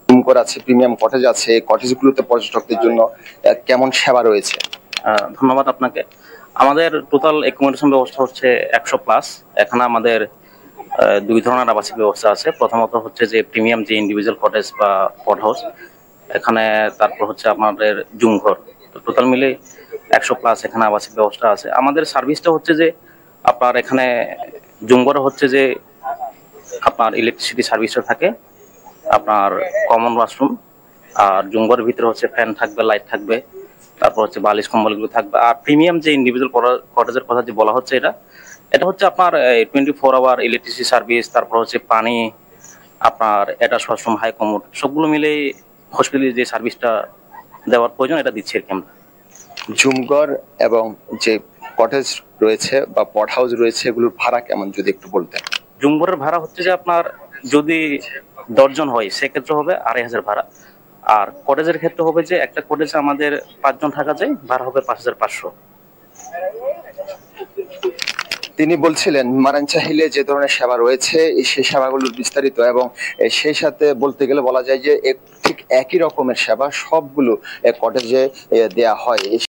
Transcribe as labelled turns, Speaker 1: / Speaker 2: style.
Speaker 1: রুমঘর আছে, premium cottage আছে, কটেজগুলোতে পর্যটকদের জন্য কেমন সেবা রয়েছে?
Speaker 2: ধন্যবাদ আপনাকে। আমাদের টোটাল অ্যাকোমোডেশন ব্যবস্থা হচ্ছে 100+। এখানে আমাদের দুই ধরনের আবাসিক ব্যবস্থা আছে। প্রথমত হচ্ছে যে প্রিমিয়াম যে ইন্ডিভিজুয়াল কটেজ বা পড হাউস, এখানে তারপর হচ্ছে আমাদের জুম ঘর। তো টোটাল মিলে 100+ এখানে আবাসিক ব্যবস্থা আছে। আমাদের সার্ভিসটা হচ্ছে যে আপনার এখানে জুম ঘরে হচ্ছে যে আপনার ইলেকট্রিসিটি সার্ভিসটা থাকে, আপনার কমন ওয়াশরুম, আর জুম ঘরের ভিতরে হচ্ছে ফ্যান থাকবে, লাইট থাকবে, তারপর হচ্ছে বালিশ কম্বলগুলো থাকবে। আর প্রিমিয়াম যে ইন্ডিভিজুয়াল কটেজের কথা যে বলা হচ্ছে, এটা এটা হচ্ছে আপনার 24 আওয়ার ইলেকট্রিসিটি সার্ভিস, তারপর হচ্ছে পানি, আপনার অ্যাটাচ ওয়াশরুম, হাই কমোড, সবগুলো মিলে হসপিটালে যে সার্ভিসটা দেওয়ার প্রয়োজন এটা দিচ্ছি আর কি আমরা।
Speaker 1: ঝুমঘর এবং যে কটেজ রয়েছে বা পড হাউস রয়েছে, এগুলোর ভাড়া কেমন যদি একটু বলতেন?
Speaker 2: জুম ঘরের ভাড়া হচ্ছে যে আপনার যদি 10 জন হয় সেক্ষেত্রে হবে 2500 ভাড়া। আর কটেজের ক্ষেত্রে হবে যে একটা কটেজে আমাদের 5 জন থাকা যায়, ভাড়া হবে 5500।
Speaker 1: তিনি বলছিলেন মারানচাহিলে যে ধরনের সেবা রয়েছে সেই সেবাগুলোর বিস্তারিত, এবং সেই সাথে বলতে গেলে বলা যায় যে ঠিক একই রকমের সেবা সবগুলো কটেজে দেয়া হয়।